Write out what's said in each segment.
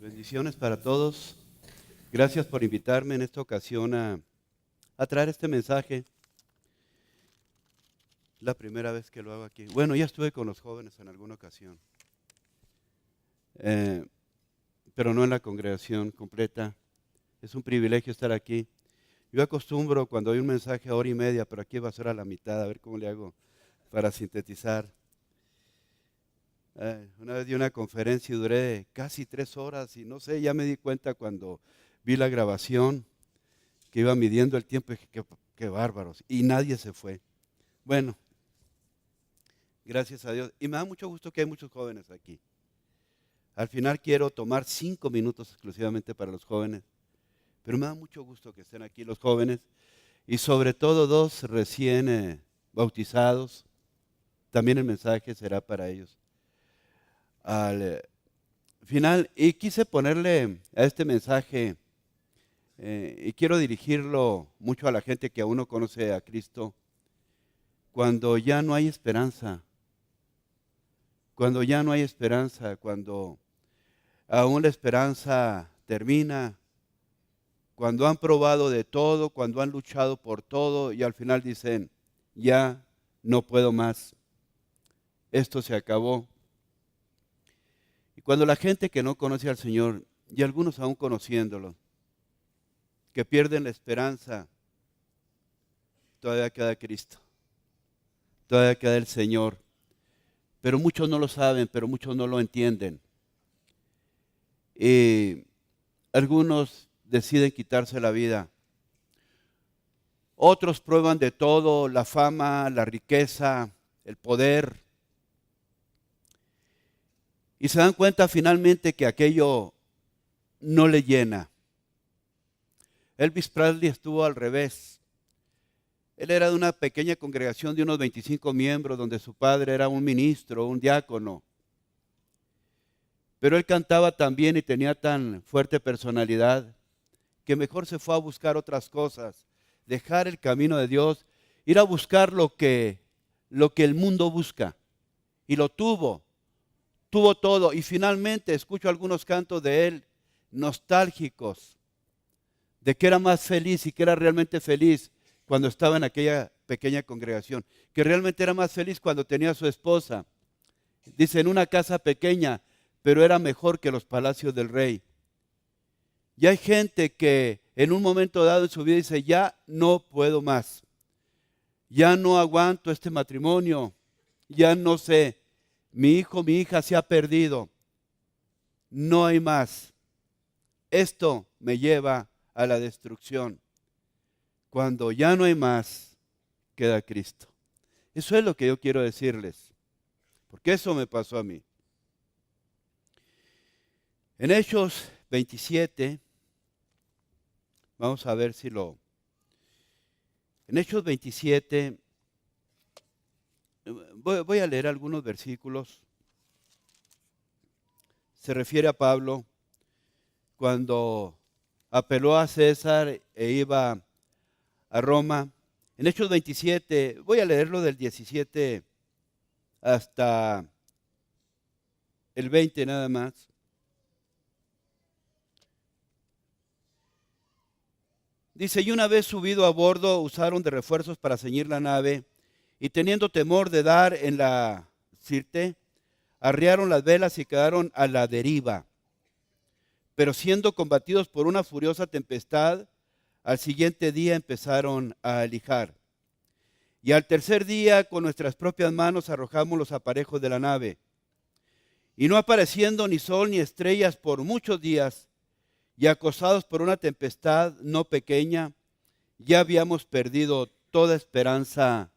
Bendiciones para todos. Gracias por invitarme en esta ocasión a traer este mensaje. La primera vez que lo hago aquí. Bueno, ya estuve con los jóvenes en alguna ocasión, pero no en la congregación completa. Es un privilegio estar aquí. Yo acostumbro cuando hay un mensaje a hora y media, pero aquí va a ser a la mitad, a ver cómo le hago para sintetizar. Una vez di una conferencia y duré casi 3 horas y no sé, ya me di cuenta cuando vi la grabación que iba midiendo el tiempo y dije, qué bárbaros, y nadie se fue. Bueno, gracias a Dios. Y me da mucho gusto que hay muchos jóvenes aquí. Al final quiero tomar 5 minutos exclusivamente para los jóvenes, pero me da mucho gusto que estén aquí los jóvenes y sobre todo 2 recién bautizados. También el mensaje será para ellos. Al final, y quise ponerle a este mensaje, y quiero dirigirlo mucho a la gente que aún no conoce a Cristo, cuando ya no hay esperanza, cuando ya no hay esperanza, cuando aún la esperanza termina, cuando han probado de todo, cuando han luchado por todo y al final dicen, ya no puedo más, esto se acabó. Y cuando la gente que no conoce al Señor, y algunos aún conociéndolo, que pierden la esperanza, todavía queda Cristo, todavía queda el Señor. Pero muchos no lo saben, pero muchos no lo entienden. Y algunos deciden quitarse la vida. Otros prueban de todo, la fama, la riqueza, el poder. Y se dan cuenta finalmente que aquello no le llena. Elvis Presley estuvo al revés. Él era de una pequeña congregación de unos 25 miembros, donde su padre era un ministro, un diácono. Pero él cantaba tan bien y tenía tan fuerte personalidad que mejor se fue a buscar otras cosas, dejar el camino de Dios, ir a buscar lo que el mundo busca. Y lo tuvo todo. Y finalmente escucho algunos cantos de él, nostálgicos, de que era más feliz y que era realmente feliz cuando estaba en aquella pequeña congregación, que realmente era más feliz cuando tenía a su esposa. Dice, en una casa pequeña, pero era mejor que los palacios del rey. Y hay gente que en un momento dado en su vida dice, ya no puedo más, ya no aguanto este matrimonio, ya no sé, mi hijo, mi hija se ha perdido, no hay más. Esto me lleva a la destrucción. Cuando ya no hay más, queda Cristo. Eso es lo que yo quiero decirles, porque eso me pasó a mí. En Hechos 27, vamos a ver si en Hechos 27, voy a leer algunos versículos. Se refiere a Pablo cuando apeló a César e iba a Roma. En Hechos 27, voy a leerlo del 17 hasta el 20 nada más. Dice, y una vez subido a bordo, usaron de refuerzos para ceñir la nave, y teniendo temor de dar en la Sirte, arriaron las velas y quedaron a la deriva. Pero siendo combatidos por una furiosa tempestad, al siguiente día empezaron a alijar. Y al tercer día, con nuestras propias manos, arrojamos los aparejos de la nave. Y no apareciendo ni sol ni estrellas por muchos días, y acosados por una tempestad no pequeña, ya habíamos perdido toda esperanza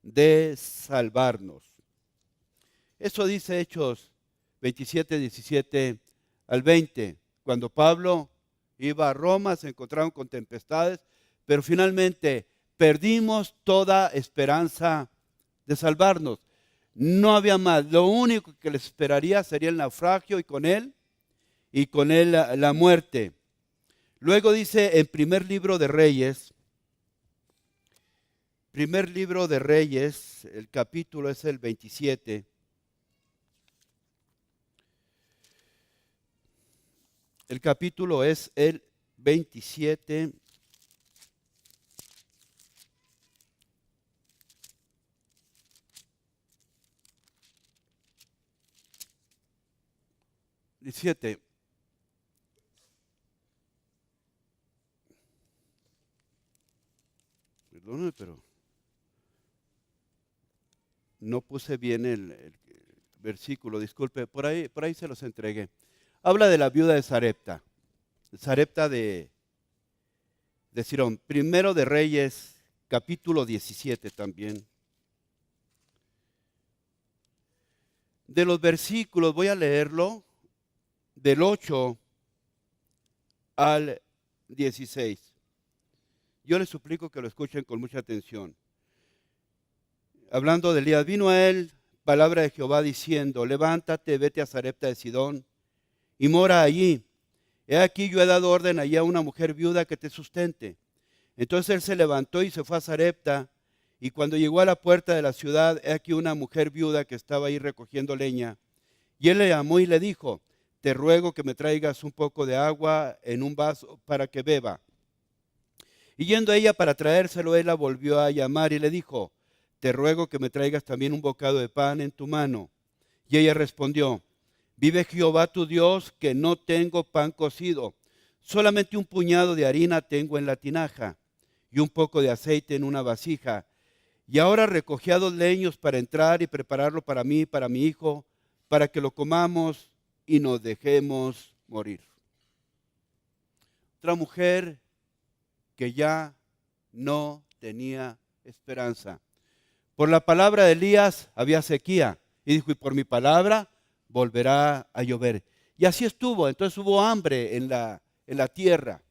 de salvarnos. Eso dice Hechos 27, 17 al 20. Cuando Pablo iba a Roma, se encontraron con tempestades, pero finalmente perdimos toda esperanza de salvarnos. No había más. Lo único que les esperaría sería el naufragio y con él la muerte. Luego dice en primer libro de Reyes, el capítulo es el 27. El capítulo es el 27. Perdóname, pero no puse bien el versículo, disculpe, por ahí se los entregué. Habla de la viuda de Sarepta de Sirón. Primero de Reyes, capítulo 17 también. De los versículos, voy a leerlo, del 8 al 16. Yo les suplico que lo escuchen con mucha atención. Hablando de Elías, vino a él palabra de Jehová diciendo, levántate, vete a Sarepta de Sidón y mora allí. He aquí yo he dado orden allí a una mujer viuda que te sustente. Entonces él se levantó y se fue a Sarepta, y cuando llegó a la puerta de la ciudad, he aquí una mujer viuda que estaba ahí recogiendo leña. Y él le llamó y le dijo, te ruego que me traigas un poco de agua en un vaso para que beba. Y yendo ella para traérselo, él la volvió a llamar y le dijo, te ruego que me traigas también un bocado de pan en tu mano. Y ella respondió, vive Jehová tu Dios, que no tengo pan cocido, solamente un puñado de harina tengo en la tinaja y un poco de aceite en una vasija. Y ahora recogí 2 leños para entrar y prepararlo para mí y para mi hijo, para que lo comamos y nos dejemos morir. Otra mujer que ya no tenía esperanza. Por la palabra de Elías había sequía. Y dijo, y por mi palabra volverá a llover. Y así estuvo. Entonces hubo hambre en la tierra.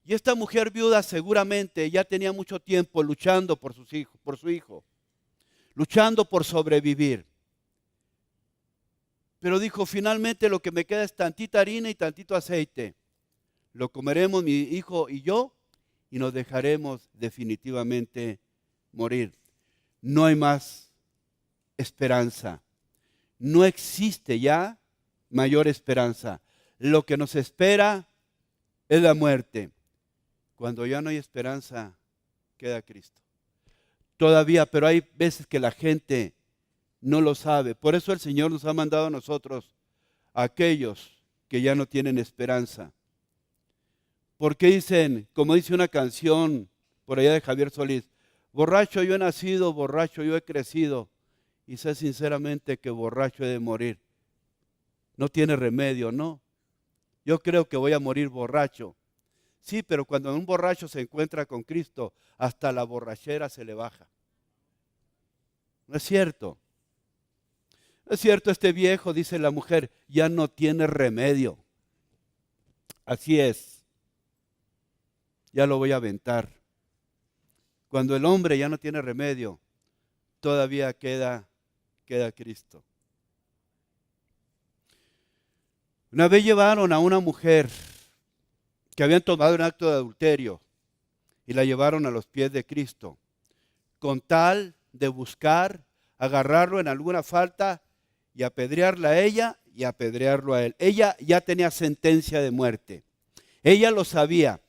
Y esta mujer viuda seguramente ya tenía mucho tiempo luchando por su hijo, luchando por sobrevivir. Pero dijo, finalmente lo que me queda es tantita harina y tantito aceite. Lo comeremos mi hijo y yo y nos dejaremos definitivamente morir. No hay más esperanza. No existe ya mayor esperanza. Lo que nos espera es la muerte. Cuando ya no hay esperanza, queda Cristo. Todavía, pero hay veces que la gente no lo sabe. Por eso el Señor nos ha mandado a nosotros, a aquellos que ya no tienen esperanza. Porque dicen, como dice una canción por allá de Javier Solís, borracho yo he nacido, borracho yo he crecido, y sé sinceramente que borracho he de morir. No tiene remedio, ¿no? Yo creo que voy a morir borracho. Sí, pero cuando un borracho se encuentra con Cristo, hasta la borrachera se le baja. ¿No es cierto? ¿No es cierto? Este viejo, dice la mujer, ya no tiene remedio. Así es. Ya lo voy a aventar. Cuando el hombre ya no tiene remedio, todavía queda Cristo. Una vez llevaron a una mujer que habían tomado un acto de adulterio y la llevaron a los pies de Cristo, con tal de buscar agarrarlo en alguna falta y apedrearla a ella y apedrearlo a él. Ella ya tenía sentencia de muerte. Ella lo sabía.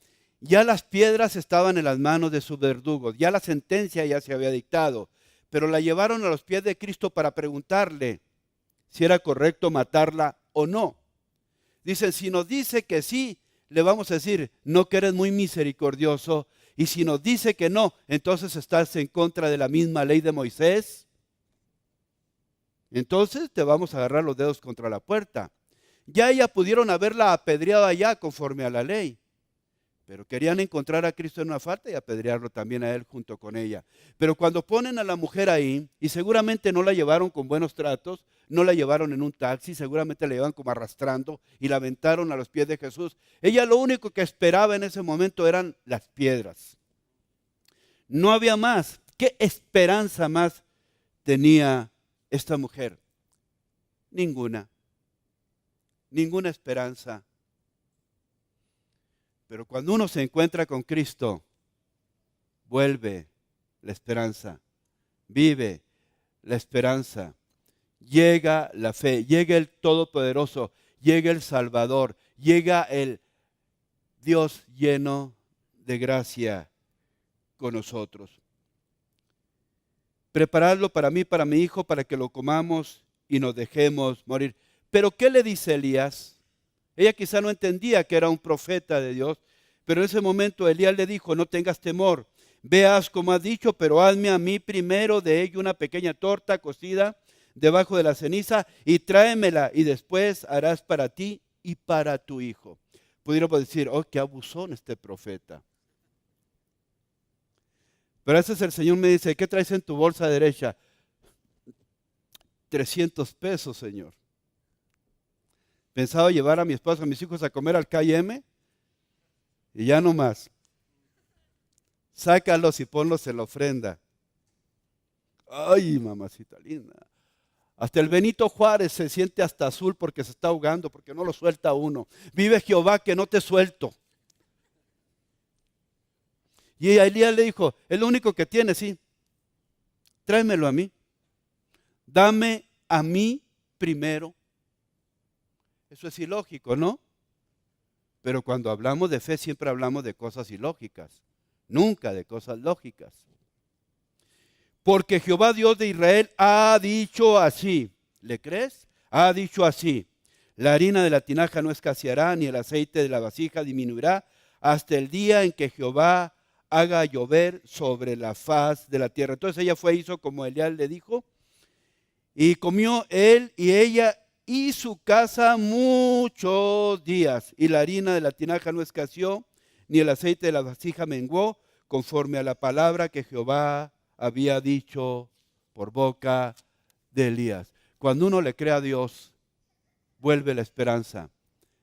Ya las piedras estaban en las manos de sus verdugos. Ya la sentencia ya se había dictado. Pero la llevaron a los pies de Cristo para preguntarle si era correcto matarla o no. Dicen, si nos dice que sí, le vamos a decir, no, que eres muy misericordioso. Y si nos dice que no, entonces estás en contra de la misma ley de Moisés. Entonces te vamos a agarrar los dedos contra la puerta. Ya ella pudieron haberla apedreado allá conforme a la ley. Pero querían encontrar a Cristo en una falta y apedrearlo también a él junto con ella. Pero cuando ponen a la mujer ahí, y seguramente no la llevaron con buenos tratos, no la llevaron en un taxi, seguramente la llevaban como arrastrando y la aventaron a los pies de Jesús. Ella lo único que esperaba en ese momento eran las piedras. No había más. ¿Qué esperanza más tenía esta mujer? Ninguna. Ninguna esperanza. Pero cuando uno se encuentra con Cristo, vuelve la esperanza, vive la esperanza, llega la fe, llega el Todopoderoso llega el Salvador, llega el Dios lleno de gracia con nosotros. Preparadlo para mí, para mi hijo, para que lo comamos y nos dejemos morir. Pero ¿qué le dice Elías? Ella quizá no entendía que era un profeta de Dios, pero en ese momento Elías le dijo, no tengas temor, veas como has dicho, pero hazme a mí primero de ello una pequeña torta cocida debajo de la ceniza y tráemela y después harás para ti y para tu hijo. Pudiéramos decir, oh, qué abusón este profeta. Pero a veces el Señor me dice, ¿qué traes en tu bolsa derecha? 300 pesos, Señor. Pensaba llevar a mi esposa, a mis hijos a comer al K&M y ya no más. Sácalos y ponlos en la ofrenda. Ay, mamacita linda. Hasta el Benito Juárez se siente hasta azul porque se está ahogando, porque no lo suelta uno. Vive Jehová que no te suelto. Y a Elías le dijo, es lo único que tiene, sí. Tráemelo a mí. Dame a mí primero. Eso es ilógico, ¿no? Pero cuando hablamos de fe siempre hablamos de cosas ilógicas. Nunca de cosas lógicas. Porque Jehová Dios de Israel ha dicho así. ¿Le crees? Ha dicho así. La harina de la tinaja no escaseará, ni el aceite de la vasija disminuirá, hasta el día en que Jehová haga llover sobre la faz de la tierra. Entonces ella fue e hizo como Elías le dijo, y comió él y ella y su casa muchos días. Y la harina de la tinaja no escaseó, ni el aceite de la vasija menguó, conforme a la palabra que Jehová había dicho por boca de Elías. Cuando uno le cree a Dios, vuelve la esperanza,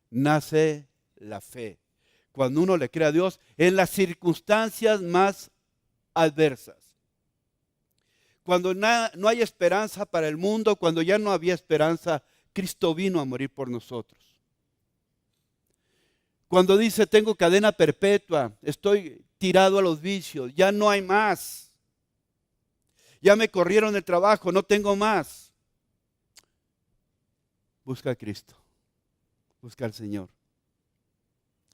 nace la fe. Cuando uno le cree a Dios en las circunstancias más adversas. Cuando no hay esperanza para el mundo, cuando ya no había esperanza, Cristo vino a morir por nosotros. Cuando dice, tengo cadena perpetua, estoy tirado a los vicios, ya no hay más. Ya me corrieron del trabajo, no tengo más. Busca a Cristo, busca al Señor.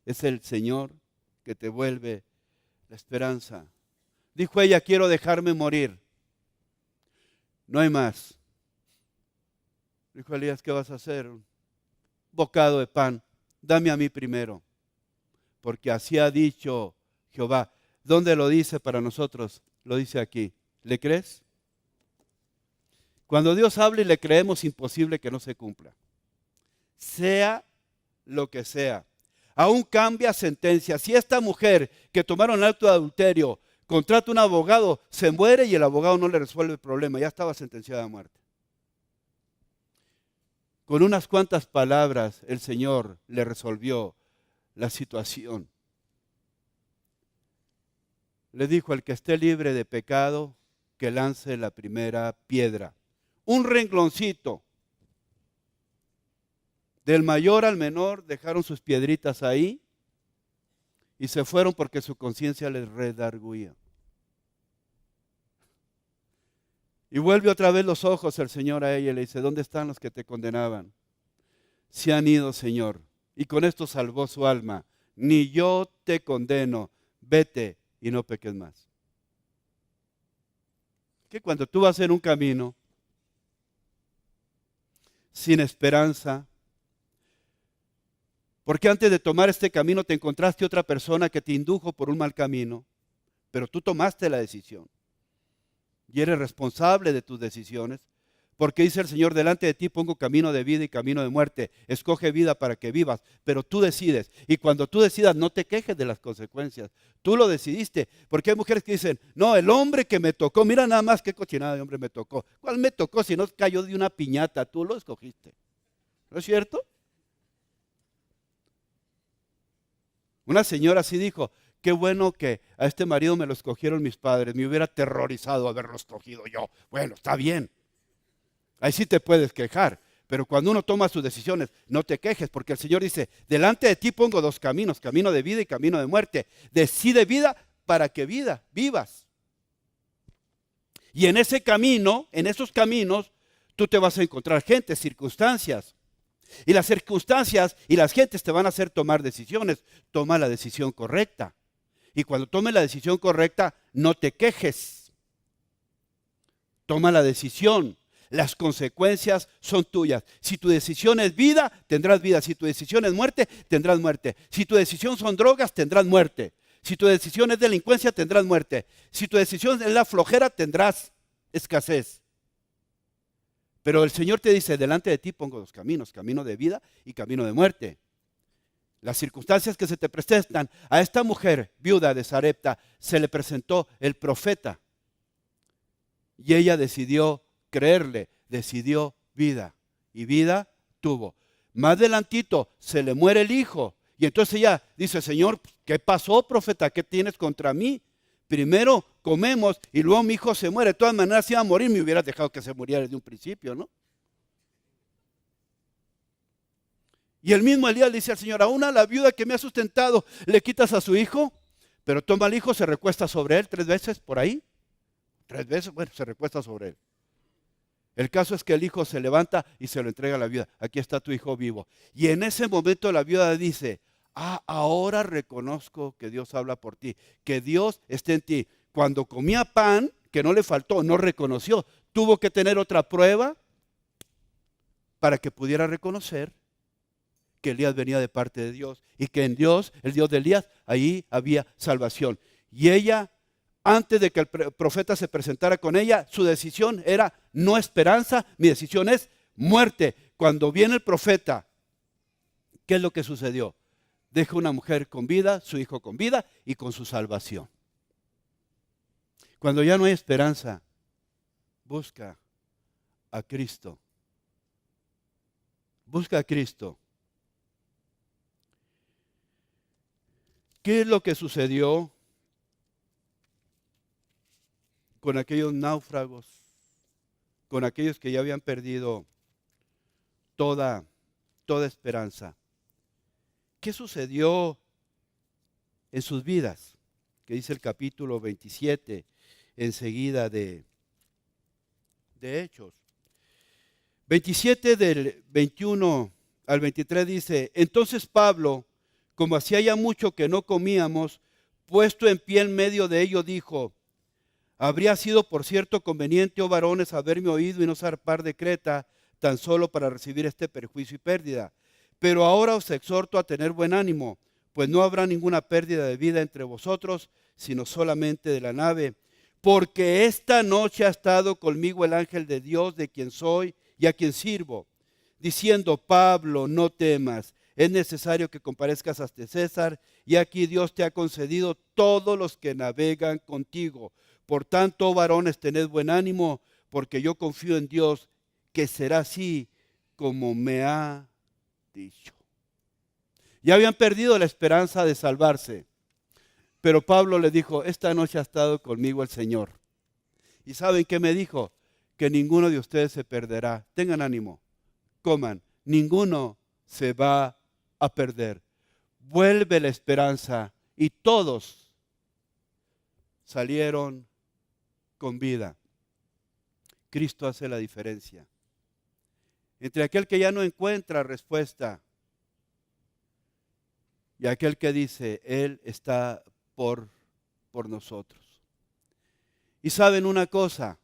Es el Señor que te vuelve la esperanza. Dijo ella, quiero dejarme morir. No hay más. Dijo Elías, ¿qué vas a hacer? Un bocado de pan. Dame a mí primero. Porque así ha dicho Jehová. ¿Dónde lo dice para nosotros? Lo dice aquí. ¿Le crees? Cuando Dios habla y le creemos, imposible que no se cumpla. Sea lo que sea. Aún cambia sentencia. Si esta mujer que tomaron acto de adulterio contrata un abogado, se muere y el abogado no le resuelve el problema. Ya estaba sentenciada a muerte. Con unas cuantas palabras el Señor le resolvió la situación. Le dijo, el que esté libre de pecado, que lance la primera piedra. Un rengloncito. Del mayor al menor dejaron sus piedritas ahí y se fueron porque su conciencia les redarguía. Y vuelve otra vez los ojos el Señor a ella y le dice, ¿dónde están los que te condenaban? Se han ido, Señor. Y con esto salvó su alma. Ni yo te condeno. Vete y no peques más. Que cuando tú vas en un camino sin esperanza, porque antes de tomar este camino te encontraste otra persona que te indujo por un mal camino, pero tú tomaste la decisión. Y eres responsable de tus decisiones, porque dice el Señor, delante de ti pongo camino de vida y camino de muerte. Escoge vida para que vivas, pero tú decides. Y cuando tú decidas, no te quejes de las consecuencias. Tú lo decidiste, porque hay mujeres que dicen, no, el hombre que me tocó, mira nada más qué cochinada de hombre me tocó. ¿Cuál me tocó si no cayó de una piñata? Tú lo escogiste. ¿No es cierto? Una señora así dijo, qué bueno que a este marido me lo escogieron mis padres, me hubiera aterrorizado haberlo escogido yo. Bueno, está bien. Ahí sí te puedes quejar, pero cuando uno toma sus decisiones, no te quejes, porque el Señor dice, delante de ti pongo dos caminos, camino de vida y camino de muerte. Decide vida para que vivas. Y en ese camino, en esos caminos, tú te vas a encontrar gente, circunstancias. Y las circunstancias y las gentes te van a hacer tomar decisiones. Toma la decisión correcta. Y cuando tomes la decisión correcta, no te quejes. Toma la decisión. Las consecuencias son tuyas. Si tu decisión es vida, tendrás vida. Si tu decisión es muerte, tendrás muerte. Si tu decisión son drogas, tendrás muerte. Si tu decisión es delincuencia, tendrás muerte. Si tu decisión es la flojera, tendrás escasez. Pero el Señor te dice, delante de ti pongo dos caminos, camino de vida y camino de muerte. Las circunstancias que se te presentan, a esta mujer viuda de Sarepta se le presentó el profeta. Y ella decidió creerle, decidió vida. Y vida tuvo. Más adelantito se le muere el hijo. Y entonces ella dice, Señor, ¿qué pasó, profeta? ¿Qué tienes contra mí? Primero comemos y luego mi hijo se muere. De todas maneras, si iba a morir, me hubieras dejado que se muriera desde un principio, ¿no? Y el mismo Elías le dice al Señor, aún a la viuda que me ha sustentado, le quitas a su hijo, pero toma al hijo, se recuesta sobre él 3 veces por ahí. 3 veces, bueno, se recuesta sobre él. El caso es que el hijo se levanta y se lo entrega a la viuda. Aquí está tu hijo vivo. Y en ese momento la viuda dice, ahora reconozco que Dios habla por ti, que Dios está en ti. Cuando comía pan, que no le faltó, no reconoció. Tuvo que tener otra prueba para que pudiera reconocer que Elías venía de parte de Dios y que en Dios, el Dios de Elías, ahí había salvación. Y ella, antes de que el profeta se presentara con ella, su decisión era no esperanza, mi decisión es muerte. Cuando viene el profeta, ¿qué es lo que sucedió? Deja una mujer con vida, su hijo con vida y con su salvación. Cuando ya no hay esperanza, busca a Cristo. Busca a Cristo. ¿Qué es lo que sucedió con aquellos náufragos, con aquellos que ya habían perdido toda esperanza? ¿Qué sucedió en sus vidas? Que dice el capítulo 27, enseguida de Hechos. 27 del 21 al 23 dice, entonces Pablo, como hacía ya mucho que no comíamos, puesto en pie en medio de ellos, dijo, habría sido por cierto conveniente, oh varones, haberme oído y no zarpar de Creta, tan solo para recibir este perjuicio y pérdida. Pero ahora os exhorto a tener buen ánimo, pues no habrá ninguna pérdida de vida entre vosotros, sino solamente de la nave. Porque esta noche ha estado conmigo el ángel de Dios, de quien soy y a quien sirvo, diciendo, Pablo, no temas, es necesario que comparezcas ante César, y aquí Dios te ha concedido todos los que navegan contigo. Por tanto, varones, tened buen ánimo, porque yo confío en Dios, que será así como me ha dicho. Ya habían perdido la esperanza de salvarse, pero Pablo le dijo, esta noche ha estado conmigo el Señor. ¿Y saben qué me dijo? Que ninguno de ustedes se perderá. Tengan ánimo, coman, ninguno se va a perder. Vuelve la esperanza y todos salieron con vida. Cristo hace la diferencia entre aquel que ya no encuentra respuesta y aquel que dice, Él está por nosotros. Y saben una cosa,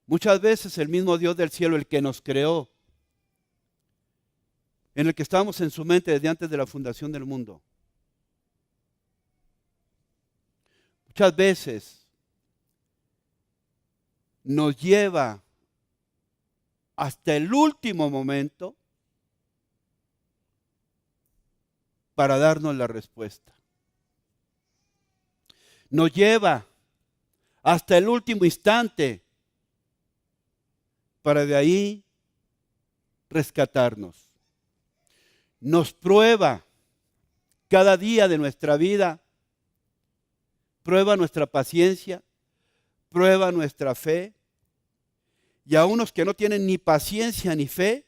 muchas veces el mismo Dios del cielo, el que nos creó, en el que estábamos en su mente desde antes de la fundación del mundo, muchas veces nos lleva hasta el último momento para darnos la respuesta. Nos lleva hasta el último instante para de ahí rescatarnos. Nos prueba cada día de nuestra vida, prueba nuestra paciencia, prueba nuestra fe. Y a unos que no tienen ni paciencia ni fe,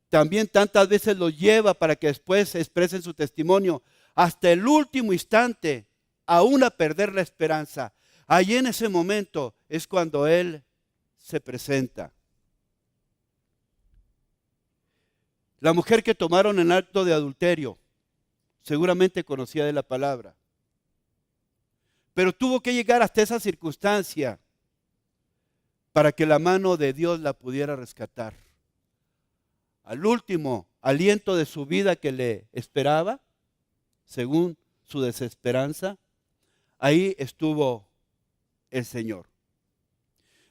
también tantas veces los lleva para que después expresen su testimonio hasta el último instante, aún a perder la esperanza. Allí en ese momento es cuando Él se presenta. La mujer que tomaron en acto de adulterio, seguramente conocía de la palabra, pero tuvo que llegar hasta esa circunstancia para que la mano de Dios la pudiera rescatar. Al último aliento de su vida que le esperaba, según su desesperanza, ahí estuvo el Señor.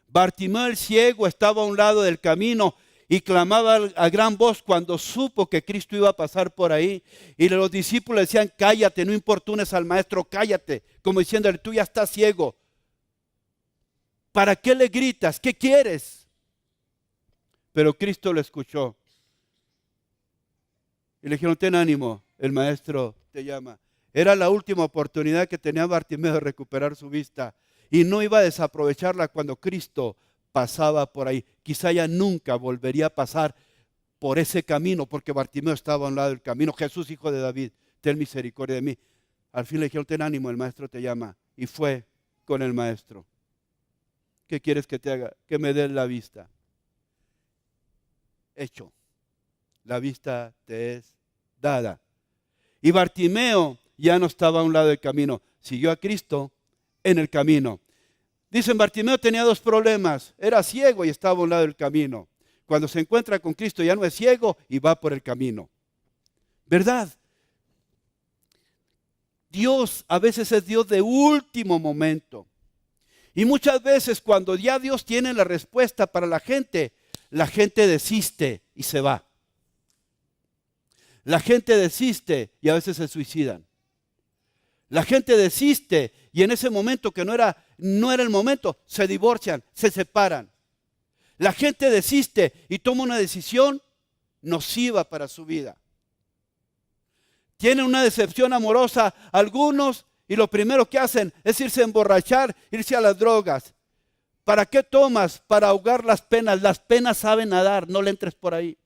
Bartimeo el ciego estaba a un lado del camino y clamaba a gran voz cuando supo que Cristo iba a pasar por ahí. Y los discípulos decían, cállate, no importunes al maestro, cállate. Como diciéndole, tú ya estás ciego. ¿Para qué le gritas? ¿Qué quieres? Pero Cristo lo escuchó. Y le dijeron, ten ánimo, el maestro te llama. Era la última oportunidad que tenía Bartimeo de recuperar su vista. Y no iba a desaprovecharla cuando Cristo pasaba por ahí. Quizá ya nunca volvería a pasar por ese camino, porque Bartimeo estaba a un lado del camino. Jesús, hijo de David, ten misericordia de mí. Al fin le dijeron, ten ánimo, el maestro te llama. Y fue con el maestro. ¿Qué quieres que te haga? Que me des la vista. Hecho. La vista te es dada. Y Bartimeo ya no estaba a un lado del camino. Siguió a Cristo en el camino. Dicen, Bartimeo tenía dos problemas. Era ciego y estaba a un lado del camino. Cuando se encuentra con Cristo ya no es ciego y va por el camino. ¿Verdad? Dios a veces es Dios de último momento. Y muchas veces cuando ya Dios tiene la respuesta para la gente desiste y se va. La gente desiste y a veces se suicidan. La gente desiste y en ese momento que no era el momento, se divorcian, se separan. La gente desiste y toma una decisión nociva para su vida. Tienen una decepción amorosa algunos y lo primero que hacen es irse a emborrachar, irse a las drogas. ¿Para qué tomas? Para ahogar las penas. Las penas saben nadar, no le entres por ahí.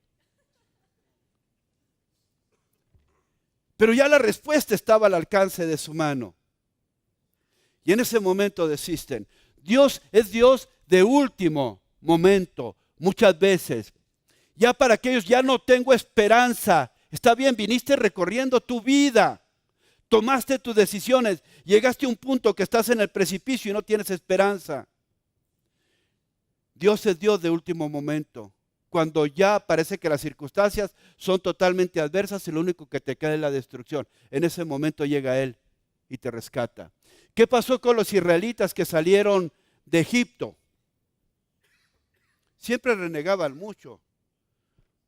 Pero ya la respuesta estaba al alcance de su mano. Y en ese momento desisten. Dios es Dios de último momento, muchas veces. Ya para aquellos, ya no tengo esperanza. Está bien, viniste recorriendo tu vida. Tomaste tus decisiones. Llegaste a un punto que estás en el precipicio y no tienes esperanza. Dios es Dios de último momento. Cuando ya parece que las circunstancias son totalmente adversas y lo único que te queda es la destrucción. En ese momento llega Él y te rescata. ¿Qué pasó con los israelitas que salieron de Egipto? Siempre renegaban mucho.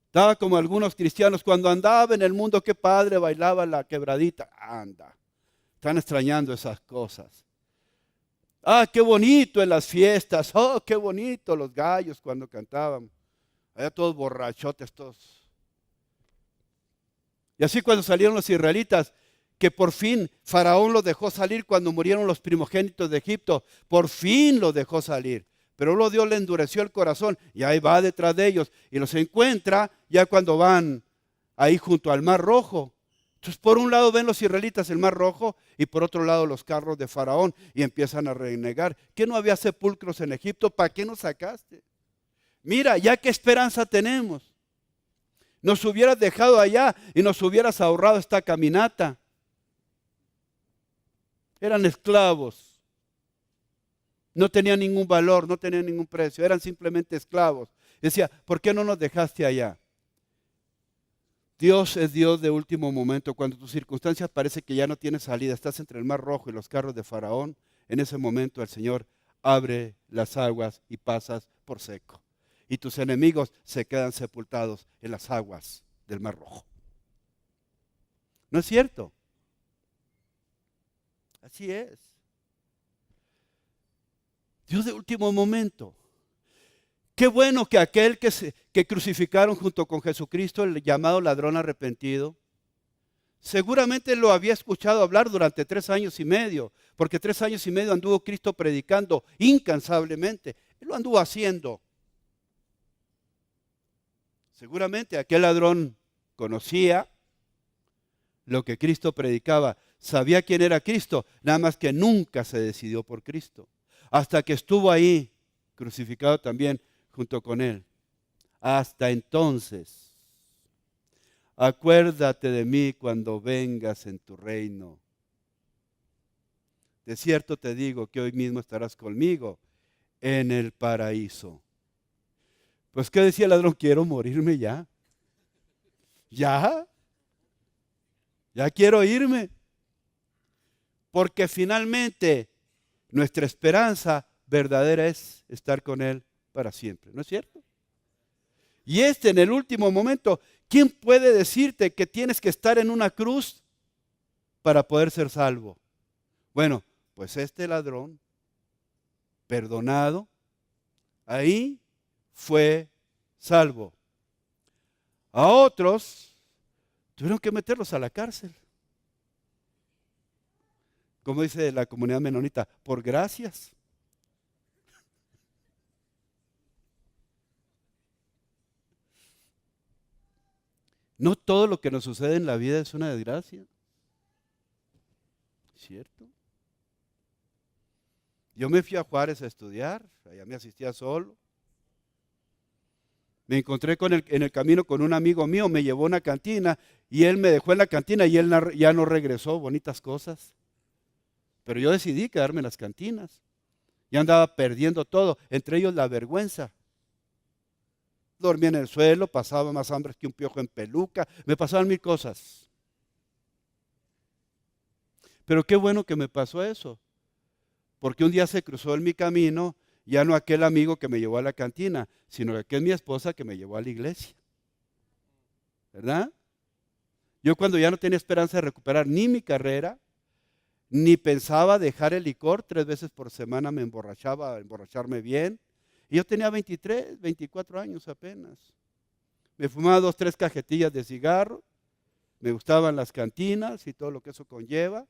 Estaba como algunos cristianos cuando andaba en el mundo, qué padre, bailaba la quebradita. Anda, están extrañando esas cosas. Ah, qué bonito en las fiestas. Oh, qué bonito los gallos cuando cantaban. Allá todos borrachotes, todos. Y así cuando salieron los israelitas, que por fin Faraón los dejó salir cuando murieron los primogénitos de Egipto, por fin los dejó salir. Pero luego Dios le endureció el corazón y ahí va detrás de ellos y los encuentra ya cuando van ahí junto al Mar Rojo. Entonces por un lado ven los israelitas el Mar Rojo y por otro lado los carros de Faraón y empiezan a renegar. ¿Qué no había sepulcros en Egipto? ¿Para qué nos sacaste? Mira, ya qué esperanza tenemos. Nos hubieras dejado allá y nos hubieras ahorrado esta caminata. Eran esclavos. No tenían ningún valor, no tenían ningún precio. Eran simplemente esclavos. Decía, ¿por qué no nos dejaste allá? Dios es Dios de último momento. Cuando tus circunstancias parece que ya no tienes salida, estás entre el Mar Rojo y los carros de Faraón, en ese momento el Señor abre las aguas y pasas por seco. Y tus enemigos se quedan sepultados en las aguas del Mar Rojo. ¿No es cierto? Así es. Dios de último momento. Qué bueno que aquel que crucificaron junto con Jesucristo, el llamado ladrón arrepentido, seguramente lo había escuchado hablar durante 3 años y medio, porque 3 años y medio anduvo Cristo predicando incansablemente. Él lo anduvo haciendo. Seguramente aquel ladrón conocía lo que Cristo predicaba, sabía quién era Cristo, nada más que nunca se decidió por Cristo, hasta que estuvo ahí, crucificado también junto con Él. Hasta entonces acuérdate de mí cuando vengas en tu reino. De cierto te digo que hoy mismo estarás conmigo en el paraíso. Pues, ¿qué decía el ladrón? Quiero morirme ya. ¿Ya? Ya quiero irme. Porque finalmente nuestra esperanza verdadera es estar con Él para siempre. ¿No es cierto? Y en el último momento, ¿quién puede decirte que tienes que estar en una cruz para poder ser salvo? Bueno, pues este ladrón, perdonado, ahí fue salvo. A otros tuvieron que meterlos a la cárcel. Como dice la comunidad menonita, por gracias. No todo lo que nos sucede en la vida es una desgracia. ¿Cierto? Yo me fui a Juárez a estudiar, allá me asistía solo. Me encontré en el camino con un amigo mío, me llevó a una cantina y él me dejó en la cantina y él ya no regresó, bonitas cosas. Pero yo decidí quedarme en las cantinas. Ya andaba perdiendo todo, entre ellos la vergüenza. Dormía en el suelo, pasaba más hambre que un piojo en peluca, me pasaban mil cosas. Pero qué bueno que me pasó eso, porque un día se cruzó en mi camino, ya no aquel amigo que me llevó a la cantina, sino que es mi esposa que me llevó a la iglesia. ¿Verdad? Yo cuando ya no tenía esperanza de recuperar ni mi carrera, ni pensaba dejar el licor, 3 veces por semana me emborrachaba, emborracharme bien. Y yo tenía 23, 24 años apenas. Me fumaba 2, 3 cajetillas de cigarro, me gustaban las cantinas y todo lo que eso conlleva.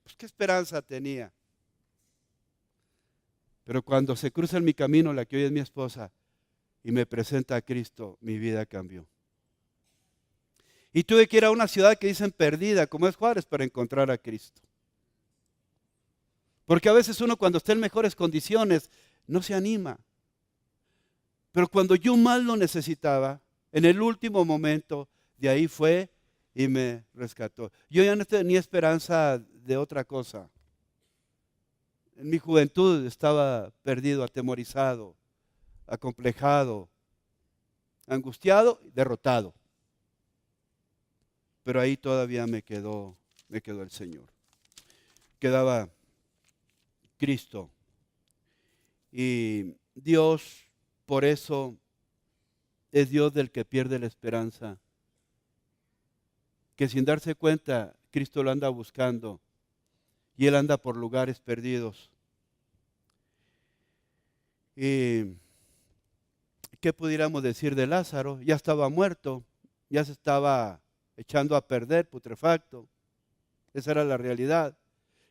Pues qué esperanza tenía. Pero cuando se cruza en mi camino la que hoy es mi esposa y me presenta a Cristo, mi vida cambió. Y tuve que ir a una ciudad que dicen perdida, como es Juárez, para encontrar a Cristo. Porque a veces uno cuando está en mejores condiciones no se anima. Pero cuando yo más lo necesitaba, en el último momento, de ahí fue y me rescató. Yo ya no tenía esperanza de otra cosa. En mi juventud estaba perdido, atemorizado, acomplejado, angustiado, derrotado. Pero ahí todavía me quedó el Señor. Quedaba Cristo. Y Dios, por eso, es Dios del que pierde la esperanza. Que sin darse cuenta, Cristo lo anda buscando. Y Él anda por lugares perdidos. ¿Y qué pudiéramos decir de Lázaro? Ya estaba muerto, ya se estaba echando a perder, putrefacto. Esa era la realidad.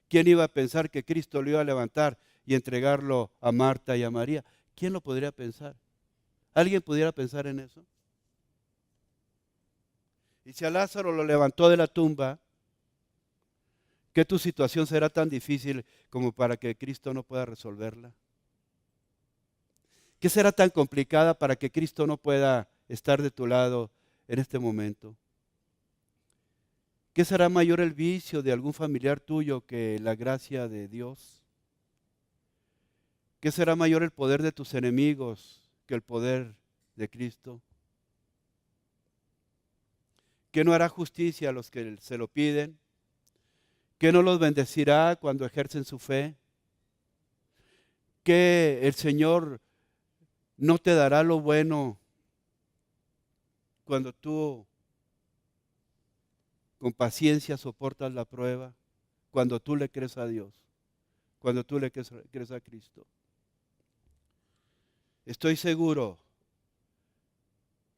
¿Quién iba a pensar que Cristo lo iba a levantar y entregarlo a Marta y a María? ¿Quién lo podría pensar? ¿Alguien pudiera pensar en eso? Y si a Lázaro lo levantó de la tumba, ¿qué tu situación será tan difícil como para que Cristo no pueda resolverla? ¿Qué será tan complicada para que Cristo no pueda estar de tu lado en este momento? ¿Qué será mayor el vicio de algún familiar tuyo que la gracia de Dios? ¿Qué será mayor el poder de tus enemigos que el poder de Cristo? ¿Qué no hará justicia a los que se lo piden? ¿Qué no los bendecirá cuando ejercen su fe? ¿Qué el Señor no te dará lo bueno cuando tú con paciencia soportas la prueba? Cuando tú le crees a Dios, cuando tú le crees a Cristo. Estoy seguro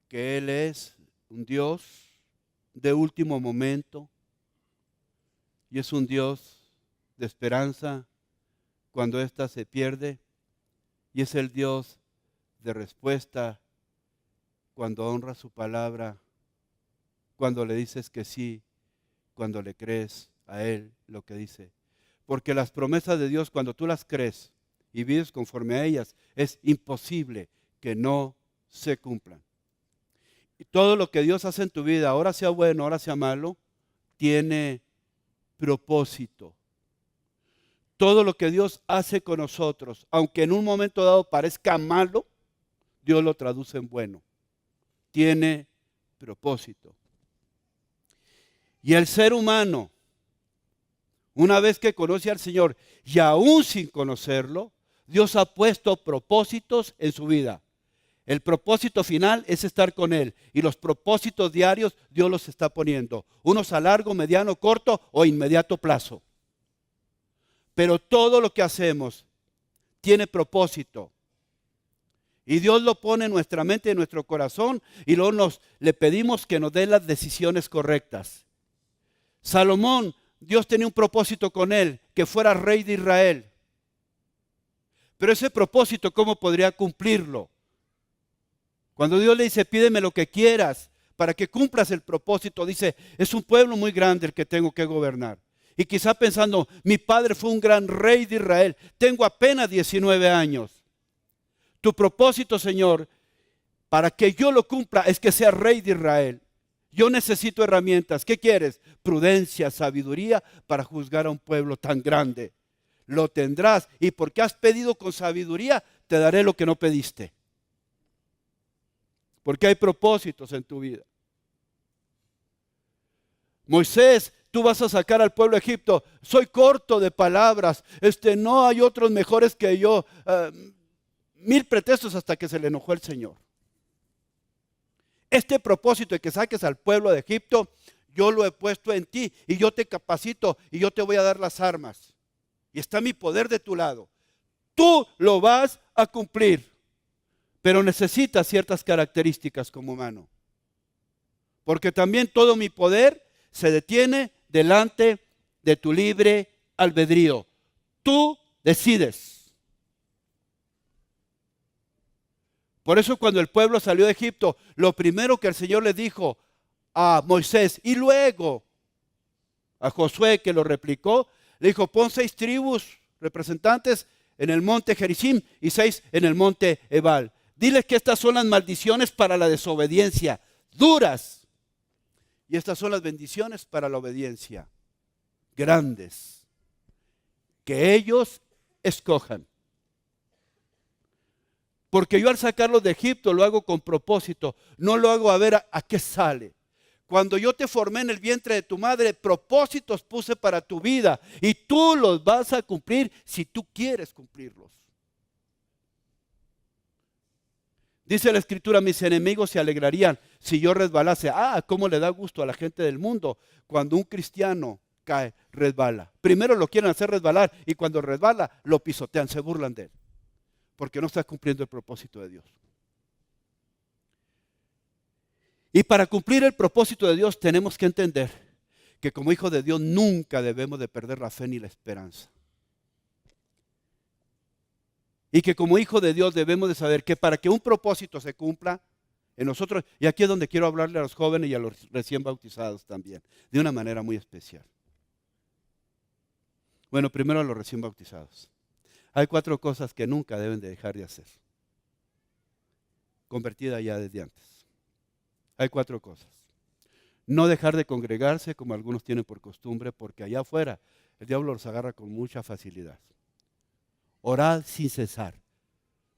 que Él es un Dios de último momento y es un Dios de esperanza cuando ésta se pierde y es el Dios de respuesta cuando honra su palabra, cuando le dices que sí, cuando le crees a Él lo que dice. Porque las promesas de Dios, cuando tú las crees y vives conforme a ellas, es imposible que no se cumplan. Y todo lo que Dios hace en tu vida, ahora sea bueno, ahora sea malo, tiene propósito. Todo lo que Dios hace con nosotros, aunque en un momento dado parezca malo, Dios lo traduce en bueno. Tiene propósito. Y el ser humano, una vez que conoce al Señor y aún sin conocerlo, Dios ha puesto propósitos en su vida. El propósito final es estar con Él. Y los propósitos diarios Dios los está poniendo. Unos a largo, mediano, corto o inmediato plazo. Pero todo lo que hacemos tiene propósito. Y Dios lo pone en nuestra mente y en nuestro corazón. Y luego le pedimos que nos dé las decisiones correctas. Salomón, Dios tenía un propósito con él, que fuera rey de Israel. Pero ese propósito, ¿cómo podría cumplirlo? Cuando Dios le dice, pídeme lo que quieras para que cumplas el propósito, dice, es un pueblo muy grande el que tengo que gobernar. Y quizá pensando, mi padre fue un gran rey de Israel, tengo apenas 19 años. Tu propósito, Señor, para que yo lo cumpla es que sea rey de Israel. Yo necesito herramientas. ¿Qué quieres? Prudencia, sabiduría para juzgar a un pueblo tan grande. Lo tendrás y porque has pedido con sabiduría, te daré lo que no pediste. Porque hay propósitos en tu vida. Moisés, tú vas a sacar al pueblo de Egipto. Soy corto de palabras. No hay otros mejores que yo. 1000 pretextos hasta que se le enojó el Señor. Este propósito de que saques al pueblo de Egipto, yo lo he puesto en ti y yo te capacito y yo te voy a dar las armas. Y está mi poder de tu lado. Tú lo vas a cumplir, pero necesitas ciertas características como humano. Porque también todo mi poder se detiene delante de tu libre albedrío. Tú decides. Por eso cuando el pueblo salió de Egipto, lo primero que el Señor le dijo a Moisés y luego a Josué, que lo replicó, le dijo, pon 6 tribus representantes en el monte Gerizim y 6 en el monte Ebal. Diles que estas son las maldiciones para la desobediencia, duras. Y estas son las bendiciones para la obediencia, grandes. Que ellos escojan. Porque yo al sacarlos de Egipto lo hago con propósito, no lo hago a ver a qué sale. Cuando yo te formé en el vientre de tu madre, propósitos puse para tu vida y tú los vas a cumplir si tú quieres cumplirlos. Dice la Escritura, mis enemigos se alegrarían si yo resbalase. Cómo le da gusto a la gente del mundo cuando un cristiano cae, resbala. Primero lo quieren hacer resbalar y cuando resbala lo pisotean, se burlan de él. Porque no está cumpliendo el propósito de Dios. Y para cumplir el propósito de Dios tenemos que entender que como hijos de Dios nunca debemos de perder la fe ni la esperanza. Y que como hijos de Dios debemos de saber que para que un propósito se cumpla en nosotros, y aquí es donde quiero hablarle a los jóvenes y a los recién bautizados también, de una manera muy especial. Bueno, primero a los recién bautizados. Hay 4 cosas que nunca deben de dejar de hacer. Convertida ya desde antes. Hay 4 cosas. No dejar de congregarse como algunos tienen por costumbre, porque allá afuera el diablo los agarra con mucha facilidad. Orad sin cesar,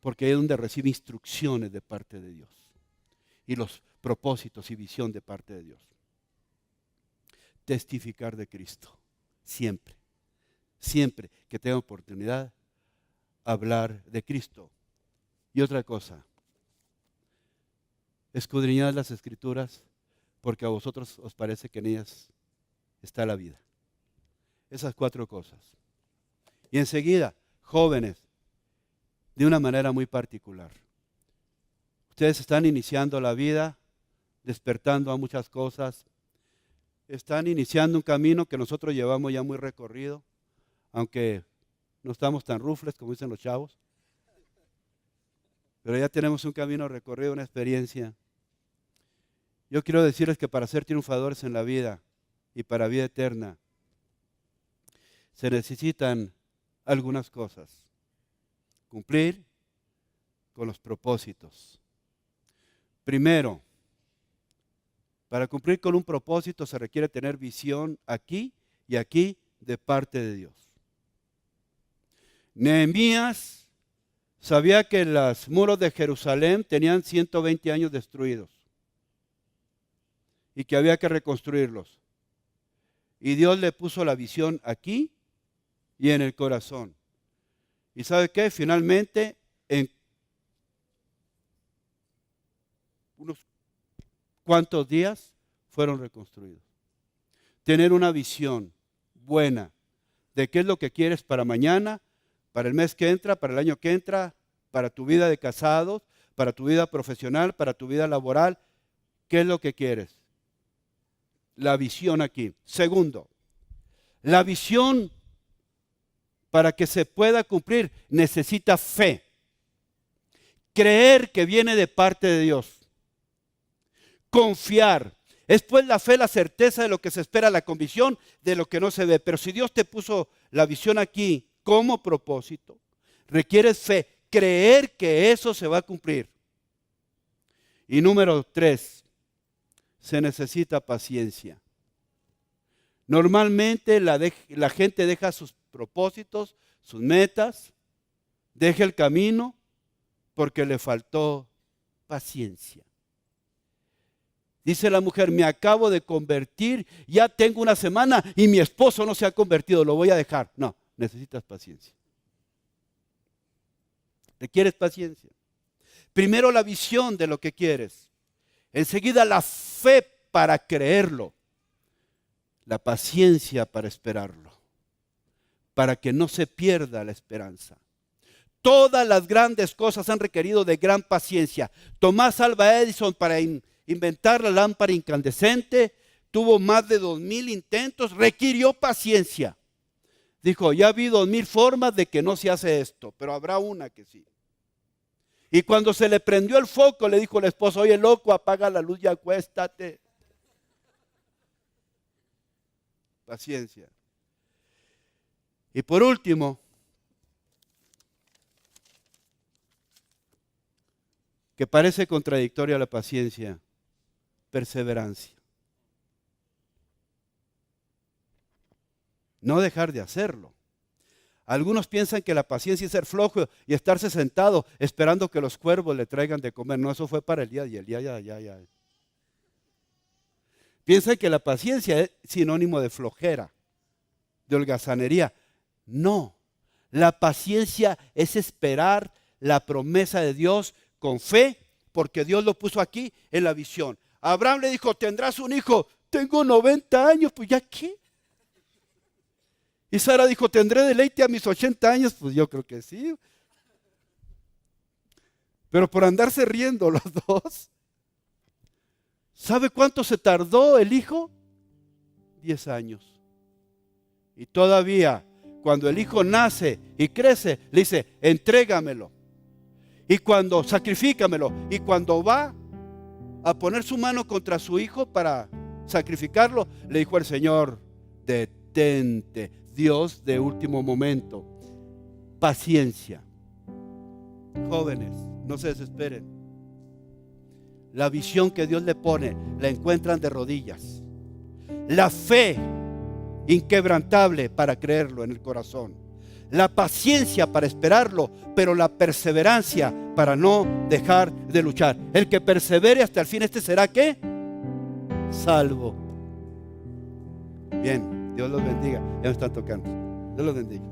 porque ahí es donde recibe instrucciones de parte de Dios. Y los propósitos y visión de parte de Dios. Testificar de Cristo. Siempre. Siempre que tenga oportunidad, hablar de Cristo. Y otra cosa, escudriñad las Escrituras porque a vosotros os parece que en ellas está la vida. Esas 4 cosas. Y enseguida, jóvenes, de una manera muy particular. Ustedes están iniciando la vida, despertando a muchas cosas. Están iniciando un camino que nosotros llevamos ya muy recorrido, aunque no estamos tan rufles como dicen los chavos. Pero ya tenemos un camino recorrido, una experiencia. Yo quiero decirles que para ser triunfadores en la vida y para vida eterna, se necesitan algunas cosas. Cumplir con los propósitos. Primero, Para cumplir con un propósito se requiere tener visión aquí y aquí de parte de Dios. Nehemías sabía que los muros de Jerusalén tenían 120 años destruidos y que había que reconstruirlos. Y Dios le puso la visión aquí y en el corazón. ¿Y sabe qué? Finalmente, en unos cuantos días fueron reconstruidos. Tener una visión buena de qué es lo que quieres para mañana, para el mes que entra, para el año que entra, para tu vida de casados, para tu vida profesional, para tu vida laboral. ¿Qué es lo que quieres? La visión aquí. Segundo, la visión para que se pueda cumplir necesita fe. Creer que viene de parte de Dios. Confiar. Es pues la fe, la certeza de lo que se espera, la convicción de lo que no se ve. Pero si Dios te puso la visión aquí como propósito, requieres fe, creer que eso se va a cumplir. Y número 3, se necesita paciencia. Normalmente la gente deja sus propósitos, sus metas, deja el camino porque le faltó paciencia. Dice la mujer, me acabo de convertir, ya tengo una semana y mi esposo no se ha convertido, lo voy a dejar. No, necesitas paciencia. Requieres paciencia. Primero la visión de lo que quieres. Enseguida la fe para creerlo. La paciencia para esperarlo. Para que no se pierda la esperanza. Todas las grandes cosas han requerido de gran paciencia. Tomás Alva Edison para inventar la lámpara incandescente tuvo más de 2000 intentos, requirió paciencia. Dijo, ya vi 2000 formas de que no se hace esto, pero habrá una que sí. Y cuando se le prendió el foco, le dijo el esposo, oye loco, apaga la luz y acuéstate. Paciencia. Y por último, que parece contradictoria la paciencia, perseverancia. No dejar de hacerlo. Algunos piensan que la paciencia es ser flojo y estarse sentado esperando que los cuervos le traigan de comer. No, eso fue para Elías y Elías ya. Piensan que la paciencia es sinónimo de flojera, de holgazanería. No, la paciencia es esperar la promesa de Dios con fe, porque Dios lo puso aquí en la visión. Abraham le dijo, tendrás un hijo. Tengo 90 años, pues ya qué. Y Sara dijo, ¿tendré deleite a mis 80 años? Pues yo creo que sí. Pero por andarse riendo los dos, ¿sabe cuánto se tardó el hijo? 10 años. Y todavía, cuando el hijo nace y crece, le dice, entrégamelo. Y cuando, sacrifícamelo. Y cuando va a poner su mano contra su hijo para sacrificarlo, le dijo el Señor, detente. Dios de último momento. Paciencia. Jóvenes, no se desesperen. La visión que Dios le pone, la encuentran de rodillas. La fe inquebrantable para creerlo en el corazón. La paciencia para esperarlo, pero la perseverancia para no dejar de luchar. El que persevere hasta el fin, este será ¿qué? Salvo. Bien. Dios los bendiga. Ya me están tocando. Dios los bendiga.